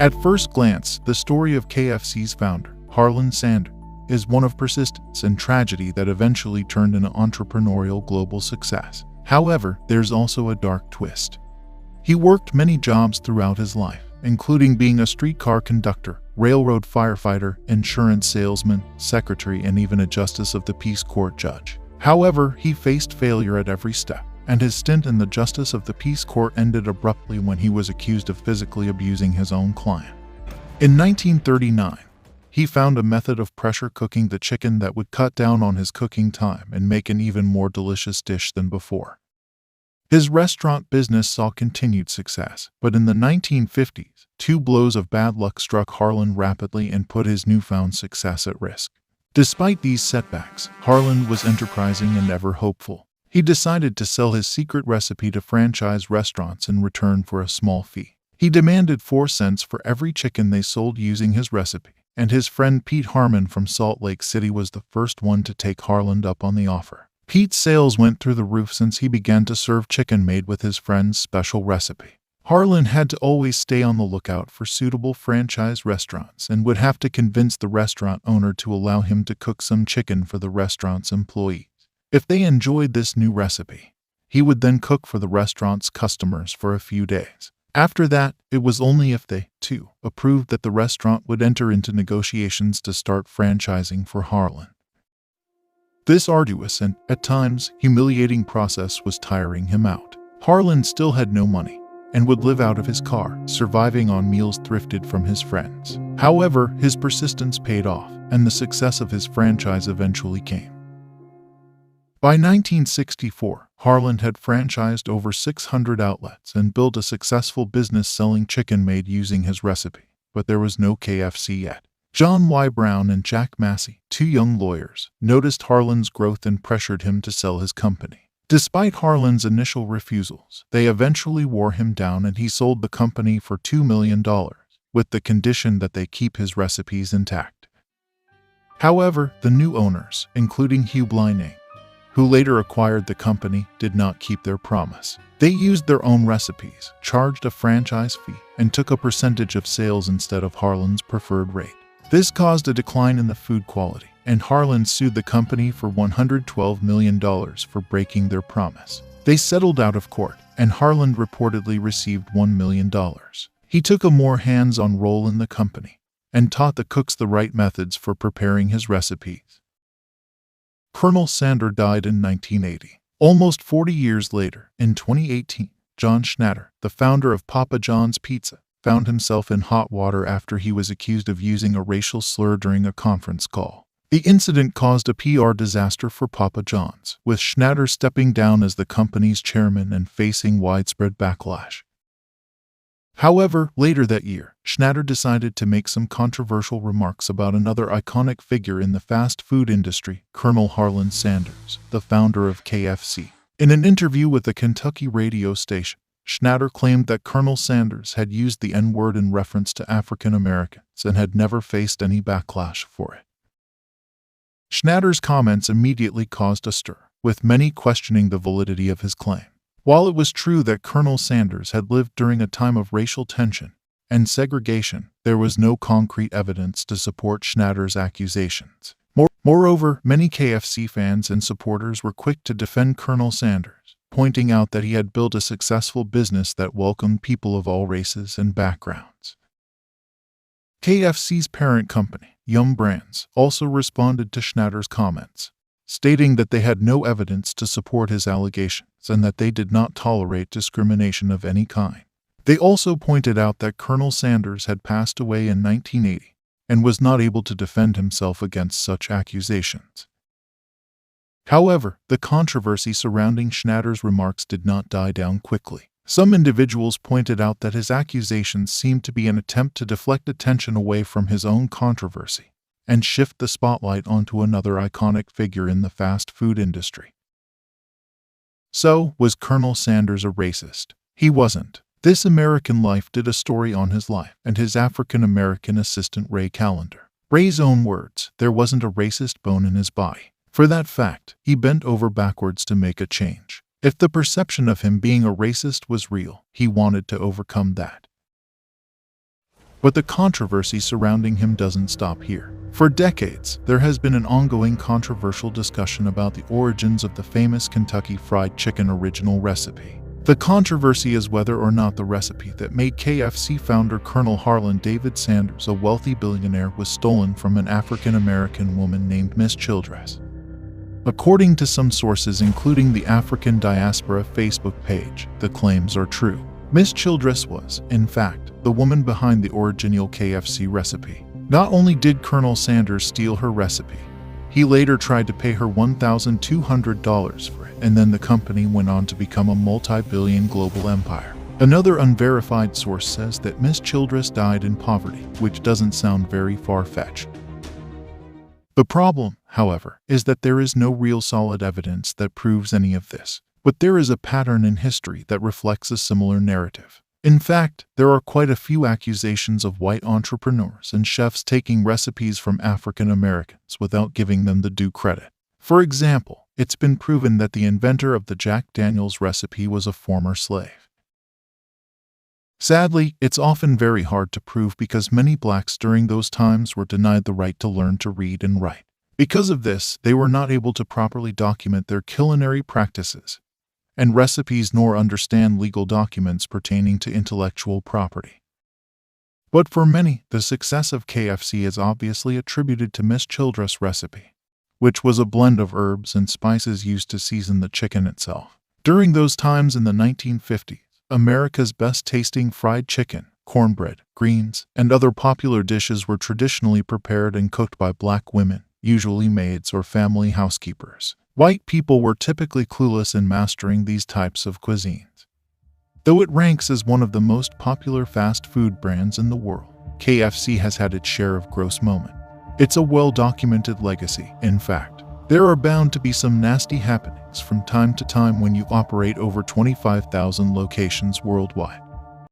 At first glance, the story of KFC's founder, Harlan Sanders, is one of persistence and tragedy that eventually turned into entrepreneurial global success. However, there's also a dark twist. He worked many jobs throughout his life, including being a streetcar conductor, railroad firefighter, insurance salesman, secretary, and even a justice of the peace court judge. However, he faced failure at every step, and his stint in the justice of the peace court ended abruptly when he was accused of physically abusing his own client. In 1939, he found a method of pressure cooking the chicken that would cut down on his cooking time and make an even more delicious dish than before. His restaurant business saw continued success, but in the 1950s, two blows of bad luck struck Harlan rapidly and put his newfound success at risk. Despite these setbacks, Harlan was enterprising and ever hopeful. He decided to sell his secret recipe to franchise restaurants in return for a small fee. He demanded 4 cents for every chicken they sold using his recipe, and his friend Pete Harmon from Salt Lake City was the first one to take Harlan up on the offer. Pete's sales went through the roof since he began to serve chicken made with his friend's special recipe. Harlan had to always stay on the lookout for suitable franchise restaurants and would have to convince the restaurant owner to allow him to cook some chicken for the restaurant's employees. If they enjoyed this new recipe, he would then cook for the restaurant's customers for a few days. After that, it was only if they, too, approved that the restaurant would enter into negotiations to start franchising for Harlan. This arduous and, at times, humiliating process was tiring him out. Harlan still had no money and would live out of his car, surviving on meals thrifted from his friends. However, his persistence paid off, and the success of his franchise eventually came. By 1964, Harlan had franchised over 600 outlets and built a successful business selling chicken made using his recipe, but there was no KFC yet. John Y. Brown and Jack Massey, two young lawyers, noticed Harlan's growth and pressured him to sell his company. Despite Harlan's initial refusals, they eventually wore him down and he sold the company for $2 million, with the condition that they keep his recipes intact. However, the new owners, including Hugh Blyning, who later acquired the company, did not keep their promise. They used their own recipes, charged a franchise fee, and took a percentage of sales instead of Harlan's preferred rate. This caused a decline in the food quality, and Harlan sued the company for $112 million for breaking their promise. They settled out of court, and Harlan reportedly received $1 million. He took a more hands-on role in the company and taught the cooks the right methods for preparing his recipes. Colonel Sanders died in 1980. Almost 40 years later, in 2018, John Schnatter, the founder of Papa John's Pizza, found himself in hot water after he was accused of using a racial slur during a conference call. The incident caused a PR disaster for Papa John's, with Schnatter stepping down as the company's chairman and facing widespread backlash. However, later that year, Schnatter decided to make some controversial remarks about another iconic figure in the fast food industry, Colonel Harlan Sanders, the founder of KFC. In an interview with a Kentucky radio station, Schnatter claimed that Colonel Sanders had used the N-word in reference to African Americans and had never faced any backlash for it. Schnatter's comments immediately caused a stir, with many questioning the validity of his claim. While it was true that Colonel Sanders had lived during a time of racial tension and segregation, there was no concrete evidence to support Schnatter's accusations. Moreover, many KFC fans and supporters were quick to defend Colonel Sanders, pointing out that he had built a successful business that welcomed people of all races and backgrounds. KFC's parent company, Yum Brands, also responded to Schnatter's comments, stating that they had no evidence to support his allegations and that they did not tolerate discrimination of any kind. They also pointed out that Colonel Sanders had passed away in 1980 and was not able to defend himself against such accusations. However, the controversy surrounding Schnatter's remarks did not die down quickly. Some individuals pointed out that his accusations seemed to be an attempt to deflect attention away from his own controversy and shift the spotlight onto another iconic figure in the fast food industry. So, was Colonel Sanders a racist? He wasn't. This American Life did a story on his life and his African-American assistant Ray Callender. Ray's own words, there wasn't a racist bone in his body. For that fact, he bent over backwards to make a change. If the perception of him being a racist was real, he wanted to overcome that. But the controversy surrounding him doesn't stop here. For decades, there has been an ongoing controversial discussion about the origins of the famous Kentucky Fried Chicken original recipe. The controversy is whether or not the recipe that made KFC founder Colonel Harlan David Sanders a wealthy billionaire was stolen from an African-American woman named Miss Childress. According to some sources, including the African Diaspora Facebook page, the claims are true. Miss Childress was, in fact, the woman behind the original KFC recipe. Not only did Colonel Sanders steal her recipe, he later tried to pay her $1,200 for it, and then the company went on to become a multi-billion global empire. Another unverified source says that Miss Childress died in poverty, which doesn't sound very far-fetched. The problem, however, is that there is no real solid evidence that proves any of this, but there is a pattern in history that reflects a similar narrative. In fact, there are quite a few accusations of white entrepreneurs and chefs taking recipes from African Americans without giving them the due credit. For example, it's been proven that the inventor of the Jack Daniels recipe was a former slave. Sadly, it's often very hard to prove because many blacks during those times were denied the right to learn to read and write. Because of this, they were not able to properly document their culinary practices and recipes nor understand legal documents pertaining to intellectual property. But for many, the success of KFC is obviously attributed to Miss Childress' recipe, which was a blend of herbs and spices used to season the chicken itself. During those times in the 1950s, America's best-tasting fried chicken, cornbread, greens, and other popular dishes were traditionally prepared and cooked by black women, usually maids or family housekeepers. White people were typically clueless in mastering these types of cuisines. Though it ranks as one of the most popular fast food brands in the world, KFC has had its share of gross moments. It's a well-documented legacy, in fact. There are bound to be some nasty happenings from time to time when you operate over 25,000 locations worldwide.